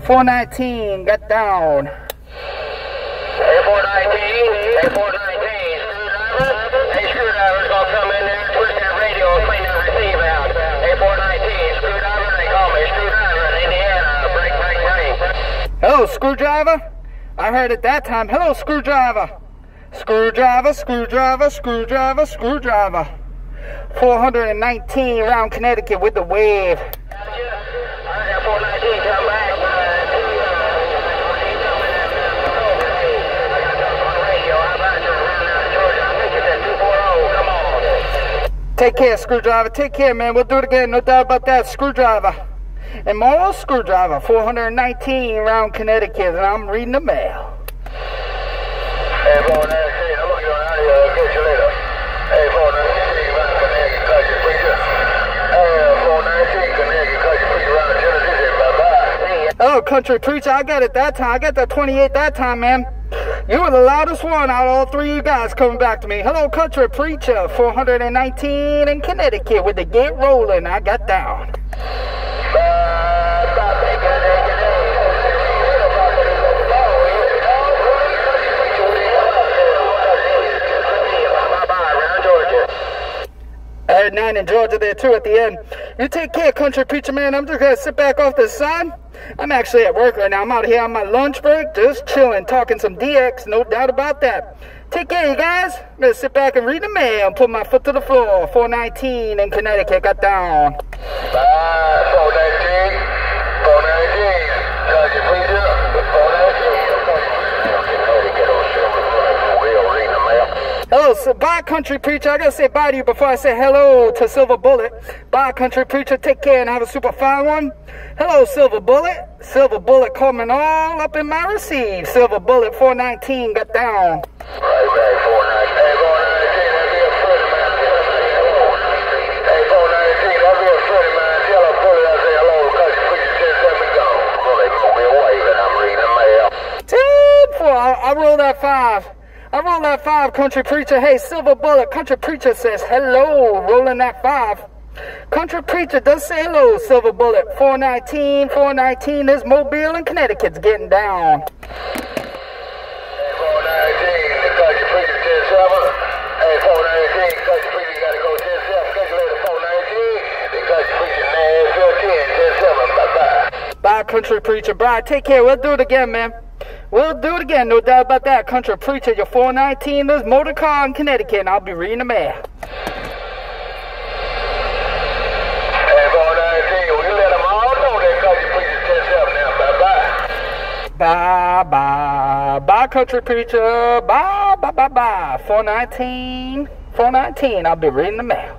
419, got down. Hey, 419, hey, 419, screwdriver. Hey, screwdriver's gonna come in there and twist that radio and clean that receive out. Hey, 419, screwdriver, they call me screwdriver in Indiana. Break. Hello, screwdriver. I heard it that time. Hello, screwdriver. Screwdriver, screwdriver, screwdriver, screwdriver. 419 around Connecticut with the wave. I got 419 come back. Take care, screwdriver. Take care, man. We'll do it again. No doubt about that. Screwdriver. And more screwdriver. 419 around Connecticut. And I'm reading the mail. Hey, 419. I'm going to go out here. I'll catch you later. Hey, 419. Connecticut, country preacher. Hey, 419. Connecticut, country preacher around Genesis. Bye-bye. Oh, country preacher. I got it that time. I got that 28 that time, man. You were the loudest one out of all three of you guys coming back to me. Hello, country preacher. 419 in Connecticut with the gate rolling. I got down. I had 9 in Georgia there too at the end. You take care, country preacher, man. I'm just gonna sit back off the side. I'm actually at work right now. I'm out here on my lunch break, just chilling, talking some DX, no doubt about that. Take care, you guys. I'm gonna sit back and read the mail and put my foot to the floor. 419 in Connecticut got down. Bye, 419. 419. Country preacher. 419. Hello, so bye, country preacher. I gotta say bye to you before I say hello to Silver Bullet. Bye, country preacher. Take care and have a super fine one. Hello, Silver Bullet. Silver Bullet coming all up in my receive. Silver Bullet 419 got down. Right, 419. Hey, 419, that'd be a friend of mine. Hey, 419, that'd be a friend of mine. Tell a bullet I say hello, country preacher 10-7 gone. Well, they gonna be away, but I'm reading the mail. 10-4. I roll that 5. I roll that 5, country preacher. Hey, Silver Bullet, country preacher says hello, rolling that 5. Country preacher does say hello, Silver Bullet. 419, 419, there's Mobile and Connecticut's getting down. Hey, 419, the country preacher 10-7. Hey, 419, country preacher gotta go 10-7. Catch you later, 419. The country preacher 9-15, 10-7. Bye-bye. Bye, country preacher. Bye. Take care. We'll do it again, man. We'll do it again, no doubt about that. Country preacher, you're 419, there's motor car in Connecticut, and I'll be reading the mail. Hey, 419, will you let them all know that country preacher 10-7 now? Bye-bye. Bye. Bye, country preacher. Bye. 419, I'll be reading the mail.